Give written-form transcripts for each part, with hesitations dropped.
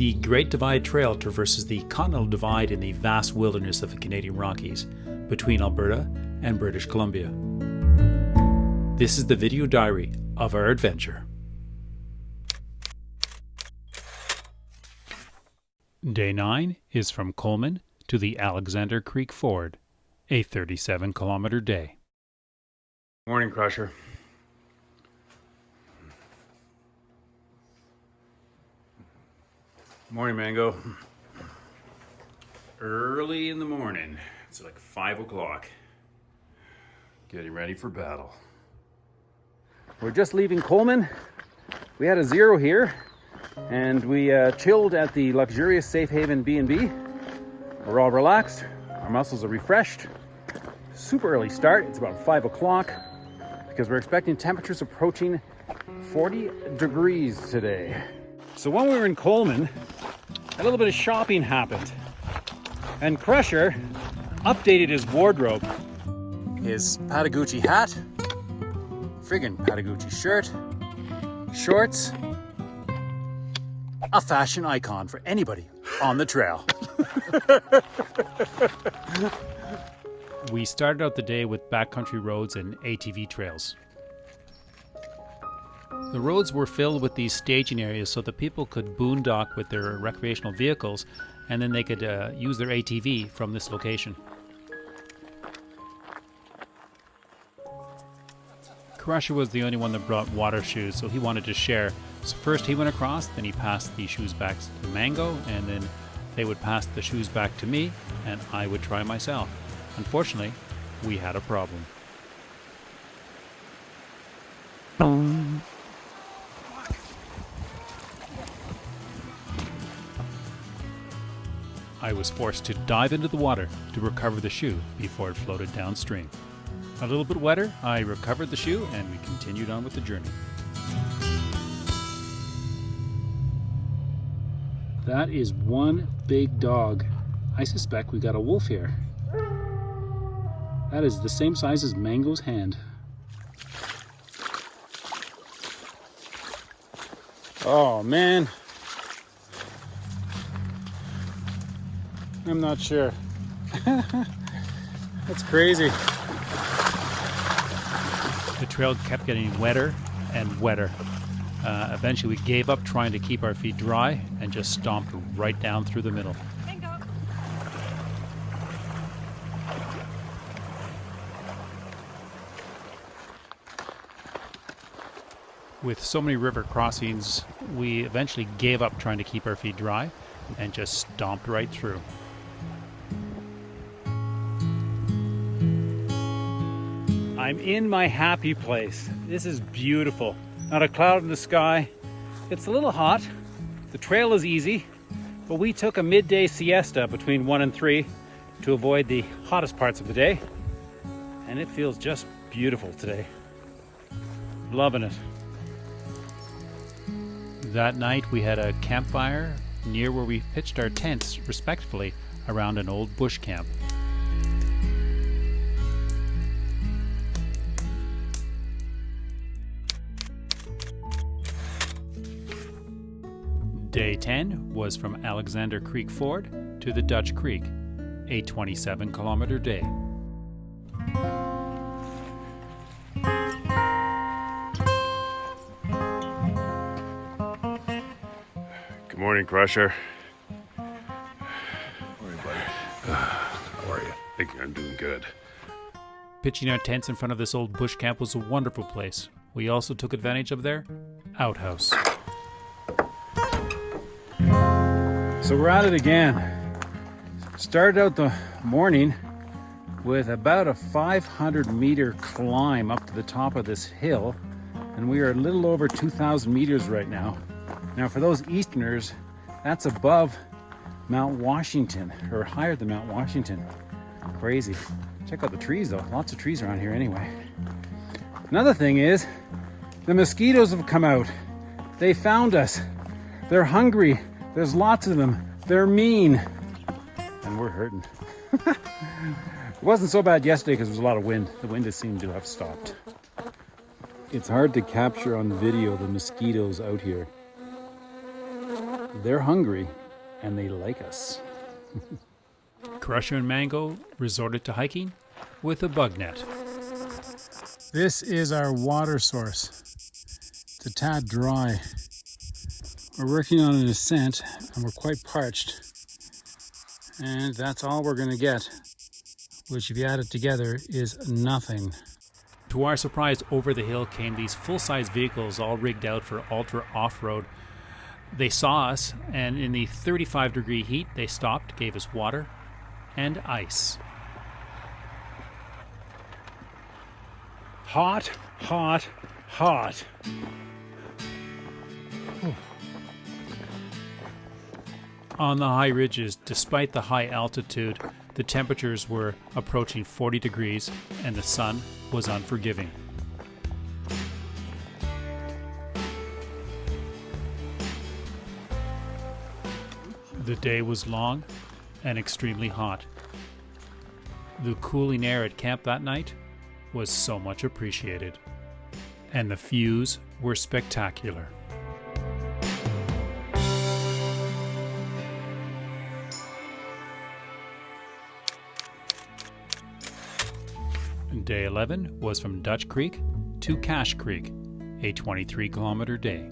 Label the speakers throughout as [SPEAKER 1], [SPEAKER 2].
[SPEAKER 1] The Great Divide Trail traverses the continental divide in the vast wilderness of the Canadian Rockies, between Alberta and British Columbia. This is the video diary of our adventure. Day 9 is from Coleman to the Alexander Creek Ford, a 37-kilometer day. Morning, Crusher. Morning, Mango. Early in the morning. It's like 5 o'clock. Getting ready for battle.
[SPEAKER 2] We're just leaving Coleman. We had a zero here, and we chilled at the luxurious Safe Haven B&B. We're all relaxed. Our muscles are refreshed. Super early start. It's about 5 o'clock because we're expecting temperatures approaching 40 degrees today. So when we were in Coleman, a little bit of shopping happened, and Crusher updated his wardrobe. His Patagucci hat, friggin' Patagucci shirt, shorts, a fashion icon for anybody on the trail.
[SPEAKER 1] We started out the day with backcountry roads and ATV trails. The roads were filled with these staging areas so that people could boondock with their recreational vehicles, and then they could use their ATV from this location. Crusher was the only one that brought water shoes, so he wanted to share. So first he went across, then he passed the shoes back to Mango, and then they would pass the shoes back to me, and I would try myself. Unfortunately, we had a problem. I was forced to dive into the water to recover the shoe before it floated downstream. A little bit wetter, I recovered the shoe and we continued on with the journey. That is one big dog. I suspect we got a wolf here. That is the same size as Mango's hand.
[SPEAKER 2] Oh man, I'm not sure. That's crazy.
[SPEAKER 1] The trail kept getting wetter and wetter. Eventually we gave up trying to keep our feet dry and just stomped right down through the middle.
[SPEAKER 3] Bingo.
[SPEAKER 1] With so many river crossings, we eventually gave up trying to keep our feet dry and just stomped right through.
[SPEAKER 2] I'm in my happy place. This is beautiful. Not a cloud in the sky. It's a little hot. The trail is easy, but we took a midday siesta between 1 and 3 to avoid the hottest parts of the day. And it feels just beautiful today. Loving it.
[SPEAKER 1] That night we had a campfire near where we pitched our tents respectfully around an old bush camp. Day 10 was from Alexander Creek Ford to the Dutch Creek, a 27-kilometer day.
[SPEAKER 4] Good morning, Crusher.
[SPEAKER 5] Morning, buddy. How are you?
[SPEAKER 4] I'm doing good.
[SPEAKER 1] Pitching our tents in front of this old bush camp was a wonderful place. We also took advantage of their outhouse.
[SPEAKER 2] So we're at it again. Started out the morning with about a 500-meter climb up to the top of this hill, and we are a little over 2,000 meters right now. Now for those Easterners, that's above Mount Washington, or higher than Mount Washington. Crazy. Check out the trees though. Lots of trees around here anyway. Another thing is, the mosquitoes have come out. They found us. They're hungry. There's lots of them. They're mean. And we're hurting. It wasn't so bad yesterday because there was a lot of wind. The wind has seemed to have stopped. It's hard to capture on video the mosquitoes out here. They're hungry and they like us.
[SPEAKER 1] Crusher and Mango resorted to hiking with a bug net.
[SPEAKER 2] This is our water source. It's a tad dry. We're working on an ascent and we're quite parched. And that's all we're going to get, which if you add it together is nothing.
[SPEAKER 1] To our surprise, over the hill came these full-size vehicles all rigged out for ultra off-road. They saw us, and in the 35-degree heat, they stopped, gave us water and ice.
[SPEAKER 2] Hot, hot, hot.
[SPEAKER 1] On the high ridges, despite the high altitude, the temperatures were approaching 40 degrees and the sun was unforgiving. The day was long and extremely hot. The cooling air at camp that night was so much appreciated, and the views were spectacular. Day 11 was from Dutch Creek to Cache Creek, a 23-kilometer day.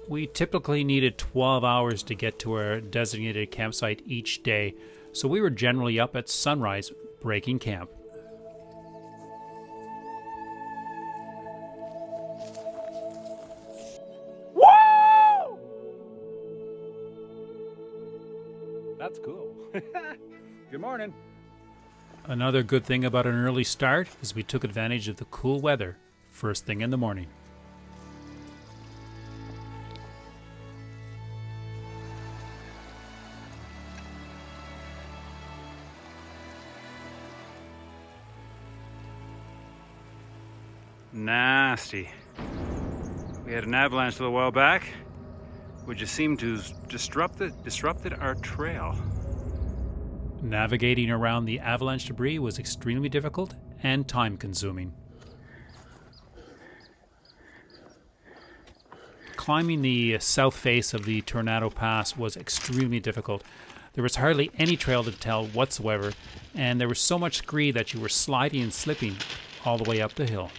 [SPEAKER 1] We typically needed 12 hours to get to our designated campsite each day, so we were generally up at sunrise breaking camp.
[SPEAKER 2] That's cool. Good morning.
[SPEAKER 1] Another good thing about an early start is we took advantage of the cool weather first thing in the morning.
[SPEAKER 2] Nasty. We had an avalanche a little while back, which just seemed to have disrupted our trail.
[SPEAKER 1] Navigating around the avalanche debris was extremely difficult and time-consuming. Climbing the south face of the Tornado Pass was extremely difficult. There was hardly any trail to tell whatsoever, and there was so much scree that you were sliding and slipping all the way up the hill.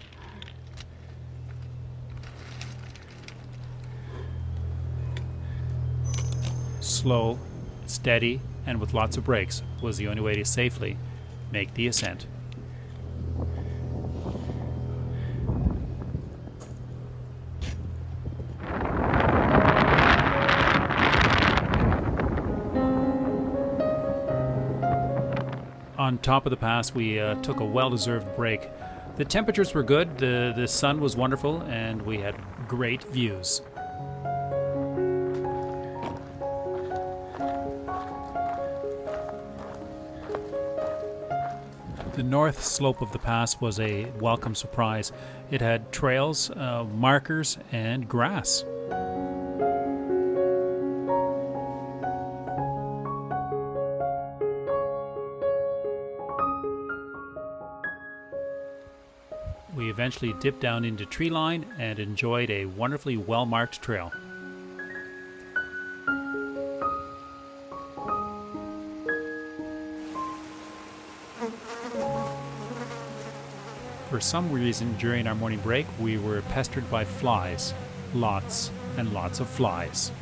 [SPEAKER 1] Slow, steady, and with lots of brakes was the only way to safely make the ascent. On top of the pass, we took a well-deserved break. The temperatures were good, the sun was wonderful, and we had great views. The north slope of the pass was a welcome surprise. It had trails, markers, and grass. We eventually dipped down into tree line and enjoyed a wonderfully well-marked trail. For some reason, during our morning break, we were pestered by flies. Lots and lots of flies.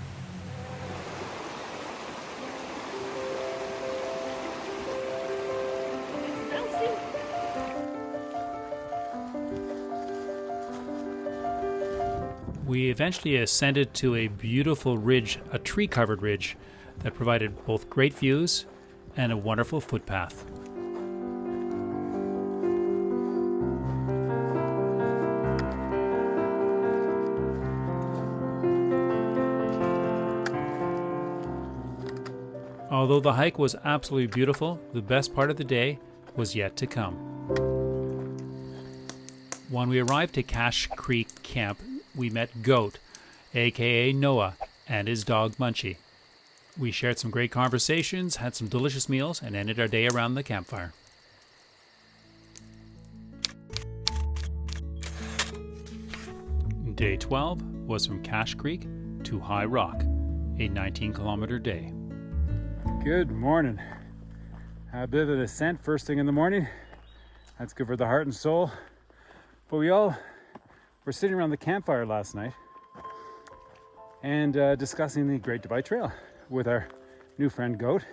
[SPEAKER 1] We eventually ascended to a beautiful ridge, a tree-covered ridge, that provided both great views and a wonderful footpath. Although the hike was absolutely beautiful, the best part of the day was yet to come. When we arrived at Cache Creek Camp, we met Goat, aka Noah, and his dog Munchie. We shared some great conversations, had some delicious meals, and ended our day around the campfire. Day 12 was from Cache Creek to High Rock, a 19-kilometer day.
[SPEAKER 2] Good morning. A bit of an ascent first thing in the morning. That's good for the heart and soul. But we all were sitting around the campfire last night and discussing the Great Divide Trail with our new friend Goat,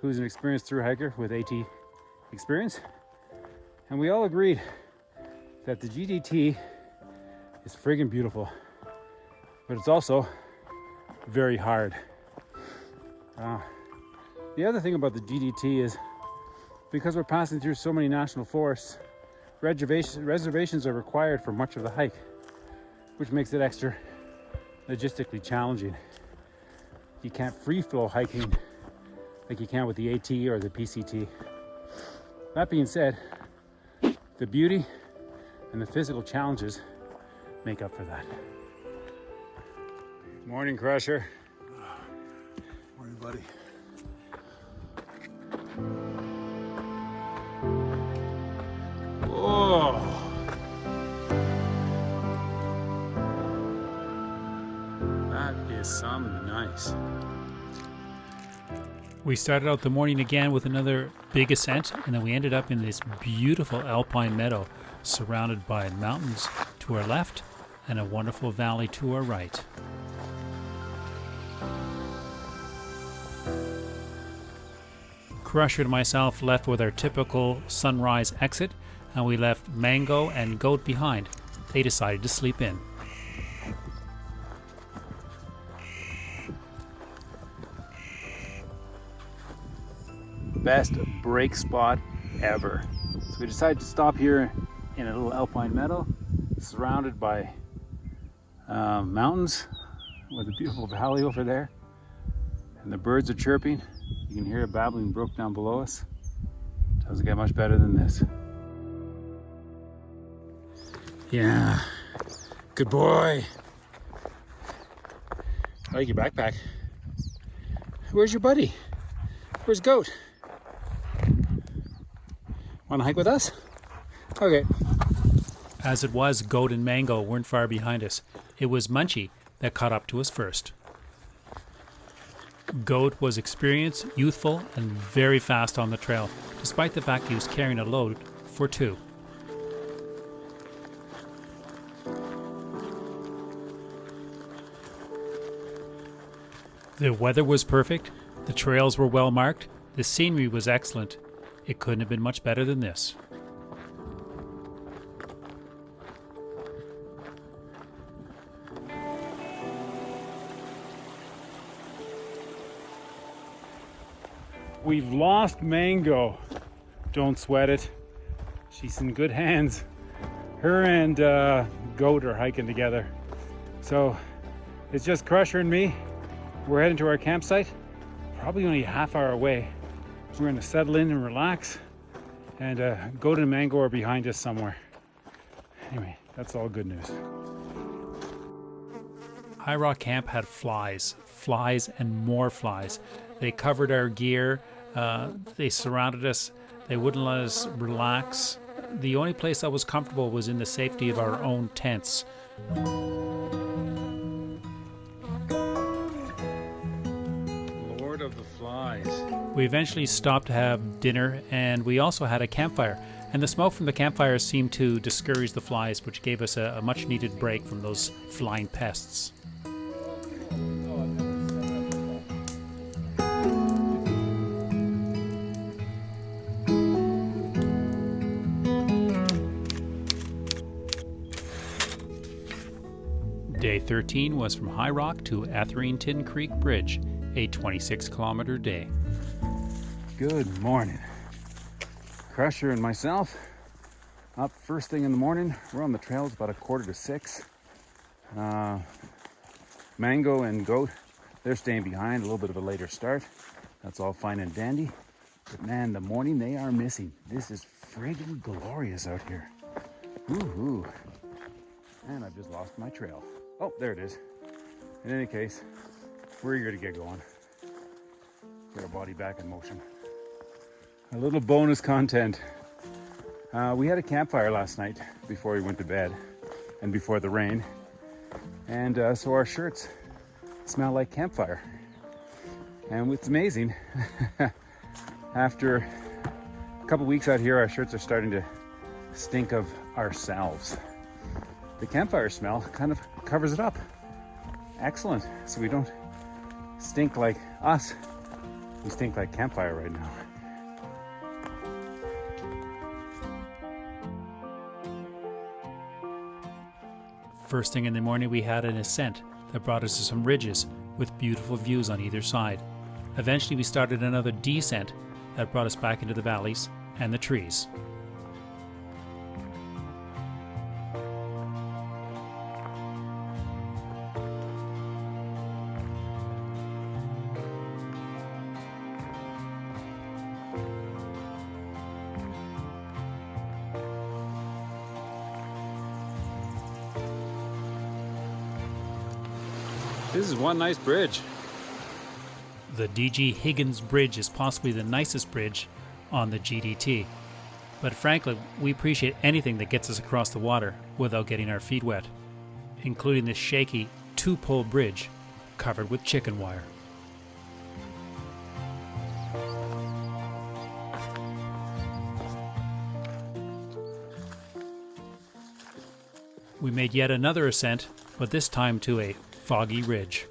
[SPEAKER 2] who's an experienced thru-hiker with AT experience. And we all agreed that the GDT is friggin' beautiful, but it's also very hard. The other thing about the GDT is because we're passing through so many national forests, reservations are required for much of the hike, which makes it extra logistically challenging. You can't free flow hiking like you can with the AT or the PCT. That being said, the beauty and the physical challenges make up for that. Morning, Crusher.
[SPEAKER 5] Morning, buddy.
[SPEAKER 2] Whoa! That is some nice.
[SPEAKER 1] We started out the morning again with another big ascent, and then we ended up in this beautiful alpine meadow surrounded by mountains to our left and a wonderful valley to our right. Crusher and myself left with our typical sunrise exit, and we left Mango and Goat behind. They decided to sleep in.
[SPEAKER 2] Best break spot ever. So we decided to stop here in a little alpine meadow surrounded by mountains with a beautiful valley over there, and the birds are chirping. You can hear a babbling brook down below us. Doesn't get much better than this. Yeah, good boy. I like your backpack. Where's your buddy? Where's Goat? Want to hike with us? Okay.
[SPEAKER 1] As it was, Goat and Mango weren't far behind us. It was Munchie that caught up to us first. Goat was experienced, youthful, and very fast on the trail, despite the fact he was carrying a load for two. The weather was perfect, the trails were well marked, the scenery was excellent. It couldn't have been much better than this.
[SPEAKER 2] We've lost Mango. Don't sweat it. She's in good hands. Her and Goat are hiking together. So it's just Crusher and me. We're heading to our campsite, probably only a half hour away. We're going to settle in and relax, and Goat and Mango are behind us somewhere. Anyway, that's all good news.
[SPEAKER 1] High Rock Camp had flies and more flies. They covered our gear, they surrounded us, they wouldn't let us relax. The only place that was comfortable was in the safety of our own tents.
[SPEAKER 2] Lord of the flies.
[SPEAKER 1] We eventually stopped to have dinner, and we also had a campfire. And the smoke from the campfire seemed to discourage the flies, which gave us a much needed break from those flying pests. Day 13 was from High Rock to Etherington Creek Bridge, a 26-kilometer day.
[SPEAKER 2] Good morning. Crusher and myself up first thing in the morning. We're on the trail. It's about 5:45. Mango and Goat, they're staying behind. A little bit of a later start. That's all fine and dandy. But man, the morning they are missing. This is friggin' glorious out here. Woohoo! And I've just lost my trail. Oh, there it is. In any case, we're eager to get going. Get our body back in motion. A little bonus content. We had a campfire last night before we went to bed and before the rain. And so our shirts smell like campfire. And it's amazing. After a couple weeks out here, our shirts are starting to stink of ourselves. The campfire smell kind of covers it up. Excellent. So we don't stink like us. We stink like campfire right now.
[SPEAKER 1] First thing in the morning, we had an ascent that brought us to some ridges with beautiful views on either side. Eventually, we started another descent that brought us back into the valleys and the trees.
[SPEAKER 2] This is one nice bridge.
[SPEAKER 1] The D.G. Higgins Bridge is possibly the nicest bridge on the GDT. But frankly, we appreciate anything that gets us across the water without getting our feet wet, including this shaky two-pole bridge covered with chicken wire. We made yet another ascent, but this time to a foggy ridge.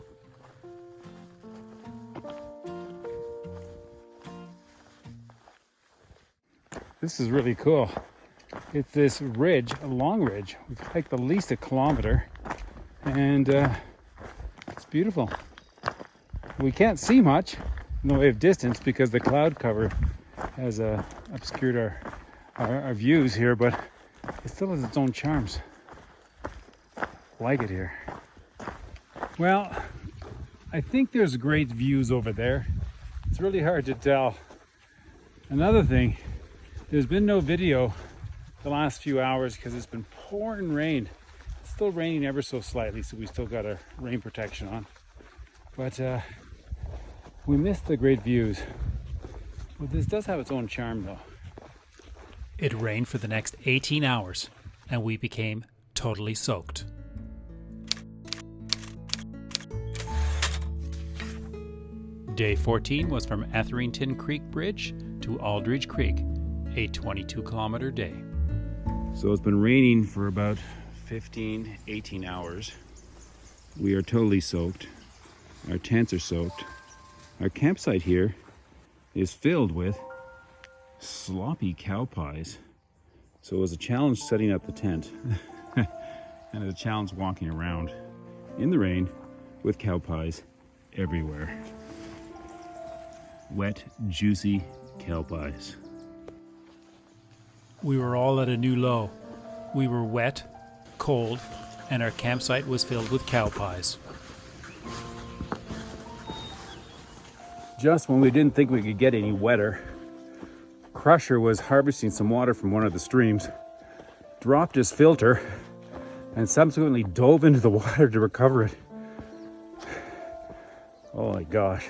[SPEAKER 2] This is really cool. It's this ridge, a long ridge. We've hiked at least a kilometer, and it's beautiful. We can't see much in the way of distance because the cloud cover has obscured our views here, but it still has its own charms. I like it here. Well, I think there's great views over there. It's really hard to tell. Another thing, there's been no video the last few hours because it's been pouring rain. It's still raining ever so slightly, so we still got our rain protection on. But we missed the great views. But this does have its own charm though.
[SPEAKER 1] It rained for the next 18 hours, and we became totally soaked. Day 14 was from Etherington Creek Bridge to Aldridge Creek, a 22-kilometer day.
[SPEAKER 2] So it's been raining for about 15, 18 hours. We are totally soaked. Our tents are soaked. Our campsite here is filled with sloppy cow pies. So it was a challenge setting up the tent. And it was a challenge walking around in the rain with cow pies everywhere. Wet, juicy cow pies.
[SPEAKER 1] We were all at a new low. We were wet, cold, and our campsite was filled with cow pies.
[SPEAKER 2] Just when we didn't think we could get any wetter, Crusher was harvesting some water from one of the streams, dropped his filter, and subsequently dove into the water to recover it. Oh my gosh.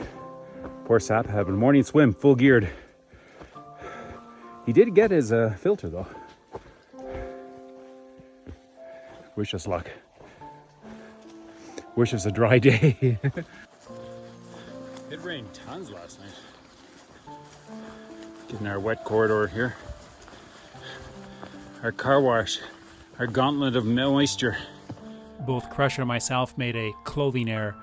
[SPEAKER 2] Poor sap having a morning swim, full geared. He did get his filter though. Wish us luck. Wish us a dry day. It rained tons last night. Getting our wet corridor here. Our car wash. Our gauntlet of moisture.
[SPEAKER 1] Both Crusher and myself made a clothing error.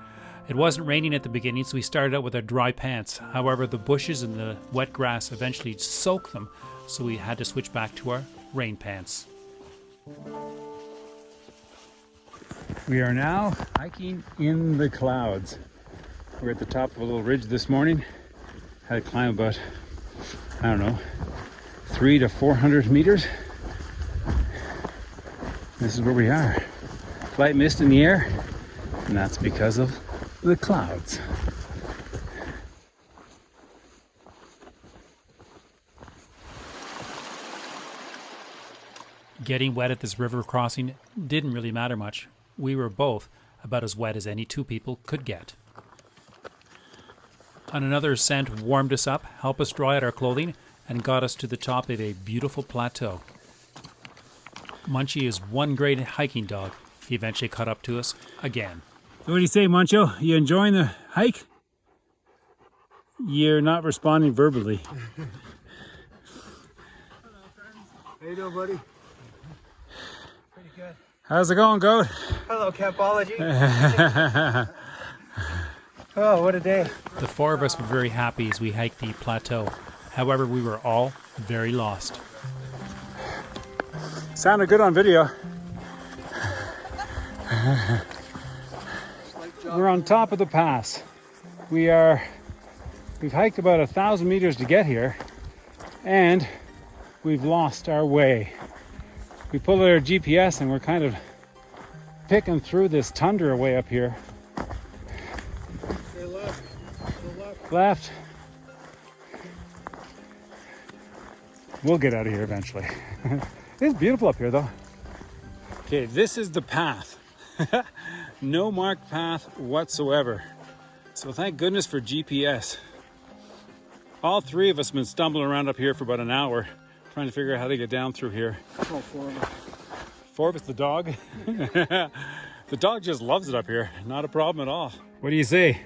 [SPEAKER 1] It wasn't raining at the beginning, so we started out with our dry pants. However, the bushes and the wet grass eventually soaked them, so we had to switch back to our rain pants.
[SPEAKER 2] We are now hiking in the clouds. We're at the top of a little ridge this morning. Had to climb about, 300 to 400 meters. This is where we are. Light mist in the air, and that's because of the clouds.
[SPEAKER 1] Getting wet at this river crossing didn't really matter much. We were both about as wet as any two people could get. On another ascent warmed us up, helped us dry out our clothing, and got us to the top of a beautiful plateau. Munchie is one great hiking dog. He eventually caught up to us again.
[SPEAKER 2] So what do you say, Muncho? You enjoying the hike? You're not responding verbally.
[SPEAKER 5] How you doing, buddy? Pretty good.
[SPEAKER 2] How's it going, Goat?
[SPEAKER 5] Hello, Campology. Oh, what a day.
[SPEAKER 1] The four of us were very happy as we hiked the plateau. However, we were all very lost.
[SPEAKER 2] Sounded good on video. We're on top of the pass. We've hiked about 1,000 meters to get here, and we've lost our way. We pulled out our GPS and we're kind of picking through this tundra way up here.
[SPEAKER 5] Hey, left.
[SPEAKER 2] Left. We'll get out of here eventually. It's beautiful up here though. Okay, this is the path. No marked path whatsoever. So thank goodness for GPS. All three of us have been stumbling around up here for about an hour, trying to figure out how to get down through here.
[SPEAKER 5] Oh, four of us.
[SPEAKER 2] Four of us, the dog. The dog just loves it up here. Not a problem at all. What do you say?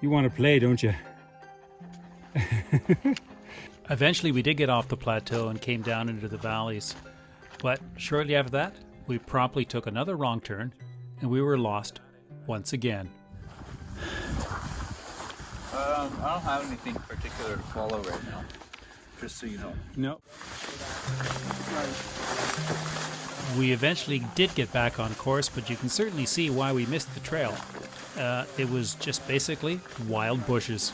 [SPEAKER 2] You want to play, don't you?
[SPEAKER 1] Eventually, we did get off the plateau and came down into the valleys. But shortly after that, we promptly took another wrong turn and we were lost once again.
[SPEAKER 3] I don't have anything particular to follow right now, just so you know.
[SPEAKER 2] No.
[SPEAKER 1] We eventually did get back on course, but you can certainly see why we missed the trail. It was just basically wild bushes.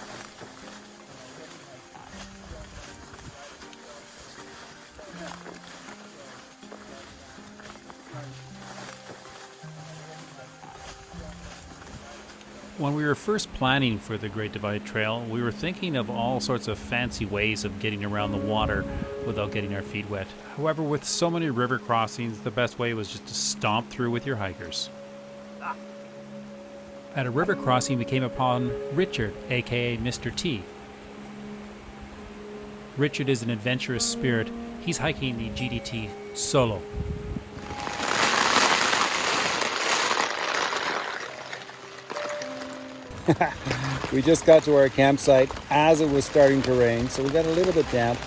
[SPEAKER 1] When we were first planning for the Great Divide Trail, we were thinking of all sorts of fancy ways of getting around the water without getting our feet wet. However, with so many river crossings, the best way was just to stomp through with your hikers. At a river crossing, we came upon Richard, aka Mr. T. Richard is an adventurous spirit. He's hiking the GDT solo.
[SPEAKER 6] We just got to our campsite as it was starting to rain, so we got a little bit damp.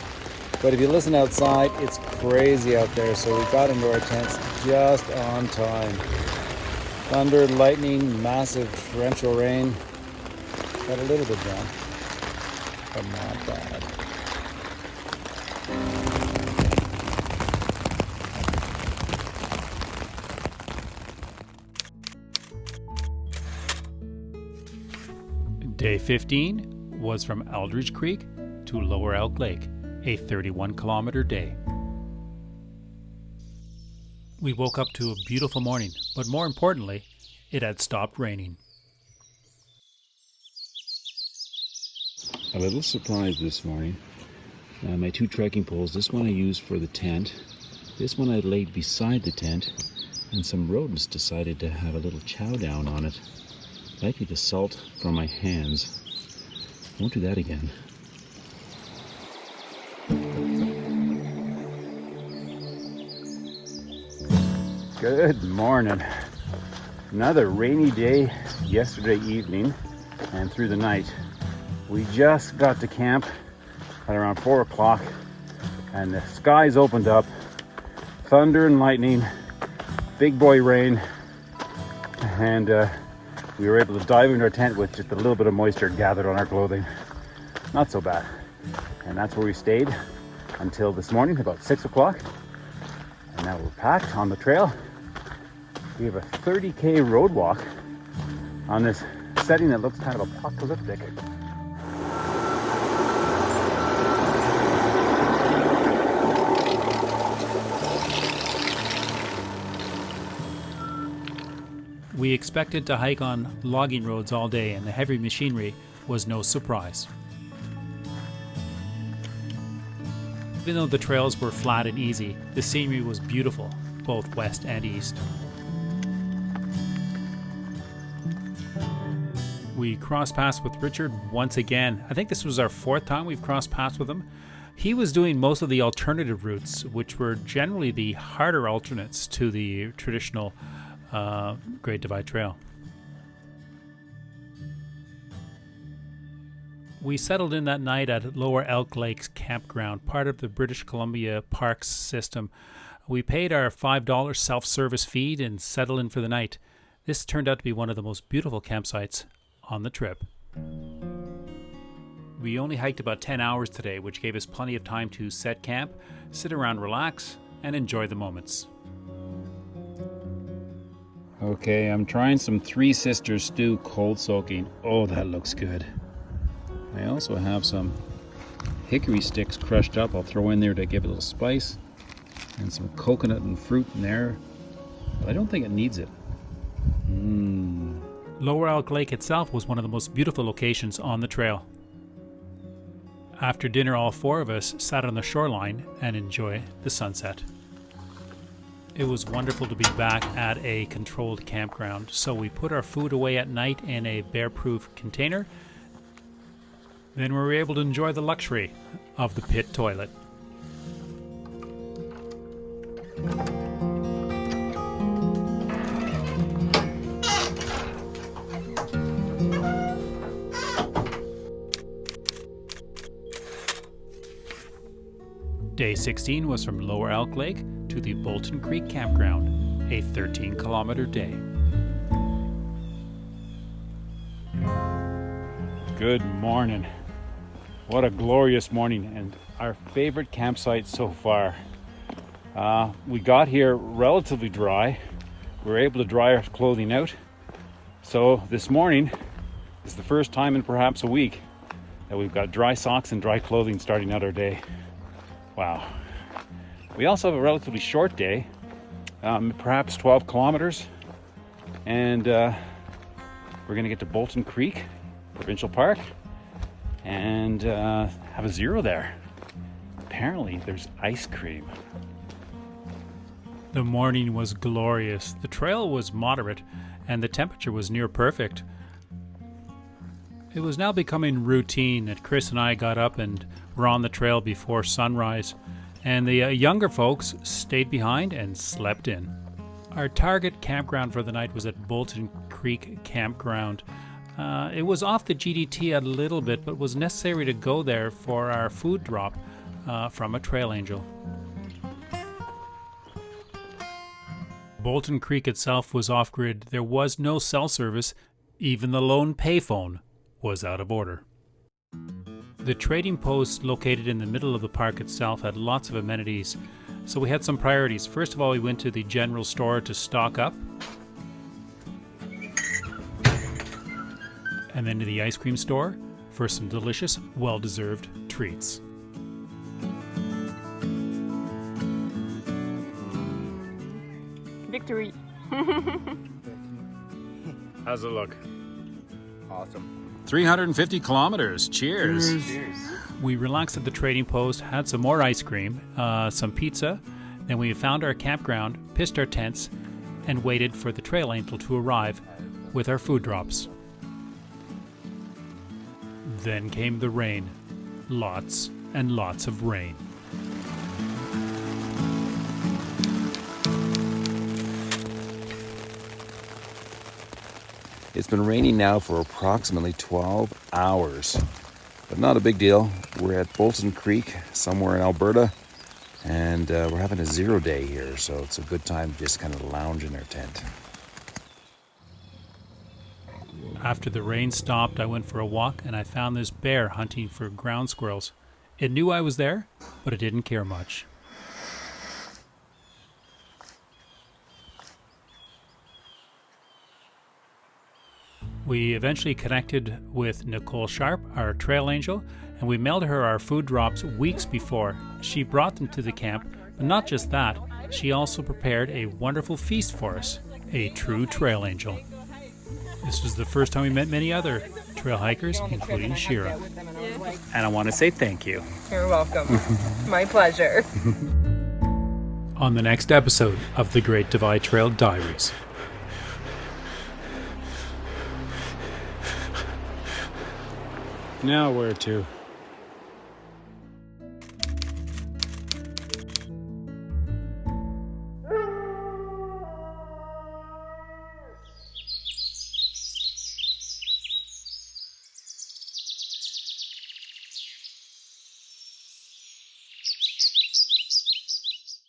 [SPEAKER 6] But if you listen outside, it's crazy out there, so we got into our tents just on time. Thunder, lightning, massive torrential rain. Got a little bit damp, but not bad.
[SPEAKER 1] Day 15 was from Aldridge Creek to Lower Elk Lake, a 31-kilometer day. We woke up to a beautiful morning, but more importantly, it had stopped raining.
[SPEAKER 7] A little surprise this morning. My two trekking poles, this one I used for the tent, this one I laid beside the tent, and some rodents decided to have a little chow down on it. Likely to salt from my hands. Won't do that again.
[SPEAKER 2] Good morning. Another rainy day yesterday evening and through the night. We just got to camp at around 4 o'clock and the skies opened up. Thunder and lightning, big boy rain, and we were able to dive into our tent with just a little bit of moisture gathered on our clothing. Not so bad. And that's where we stayed until this morning, about 6 o'clock. And now we're packed on the trail. We have a 30K road walk on this setting that looks kind of apocalyptic.
[SPEAKER 1] We expected to hike on logging roads all day, and the heavy machinery was no surprise. Even though the trails were flat and easy, the scenery was beautiful, both west and east. We crossed paths with Richard once again. I think this was our fourth time we've crossed paths with him. He was doing most of the alternative routes, which were generally the harder alternates to the traditional Great Divide Trail. We settled in that night at Lower Elk Lakes Campground, part of the British Columbia Parks system. We paid our $5 self-service fee and settled in for the night. This turned out to be one of the most beautiful campsites on the trip. We only hiked about 10 hours today, which gave us plenty of time to set camp, sit around, relax, and enjoy the moments.
[SPEAKER 2] Okay, I'm trying some Three Sisters stew cold soaking. Oh, that looks good. I also have some hickory sticks crushed up. I'll throw in there to give it a little spice. And some coconut and fruit in there. But I don't think it needs it.
[SPEAKER 1] Lower Elk Lake itself was one of the most beautiful locations on the trail. After dinner, all four of us sat on the shoreline and enjoyed the sunset. It was wonderful to be back at a controlled campground, so we put our food away at night in a bear-proof container. Then we were able to enjoy the luxury of the pit toilet. Day 16 was from Lower Elk Lake to the Bolton Creek Campground, a 13-kilometer day.
[SPEAKER 2] Good morning. What a glorious morning, and our favorite campsite so far. We got here relatively dry. We were able to dry our clothing out. So this morning is the first time in perhaps a week that we've got dry socks and dry clothing starting out our day. Wow. We also have a relatively short day, perhaps 12 kilometers. And we're gonna get to Bolton Creek Provincial Park and have a zero there. Apparently there's ice cream.
[SPEAKER 1] The morning was glorious. The trail was moderate and the temperature was near perfect. It was now becoming routine that Chris and I got up and were on the trail before sunrise, and the younger folks stayed behind and slept in. Our target campground for the night was at Bolton Creek Campground. It was off the GDT a little bit, but was necessary to go there for our food drop from a trail angel. Bolton Creek itself was off-grid. There was no cell service. Even the lone payphone was out of order. The trading post located in the middle of the park itself had lots of amenities, so we had some priorities. First of all, we went to the general store to stock up, and then to the ice cream store for some delicious, well-deserved treats.
[SPEAKER 8] Victory.
[SPEAKER 2] How's it look?
[SPEAKER 3] Awesome.
[SPEAKER 2] 350 kilometers. Cheers.
[SPEAKER 3] Cheers.
[SPEAKER 1] We relaxed at the trading post, had some more ice cream, some pizza, then we found our campground, pitched our tents, and waited for the trail angel to arrive with our food drops. Then came the rain. Lots and lots of rain.
[SPEAKER 6] It's been raining now for approximately 12 hours, but not a big deal. We're at Bolton Creek, somewhere in Alberta, and we're having a zero day here, so it's a good time to just kind of lounge in our tent.
[SPEAKER 1] After the rain stopped, I went for a walk and I found this bear hunting for ground squirrels. It knew I was there, but it didn't care much. We eventually connected with Nicole Sharp, our trail angel, and we mailed her our food drops weeks before. She brought them to the camp, but not just that, she also prepared a wonderful feast for us, a true trail angel. This was the first time we met many other trail hikers, including Shira. And I want to say thank you.
[SPEAKER 8] You're welcome. My pleasure.
[SPEAKER 1] On the next episode of the Great Divide Trail Diaries.
[SPEAKER 2] Now where to?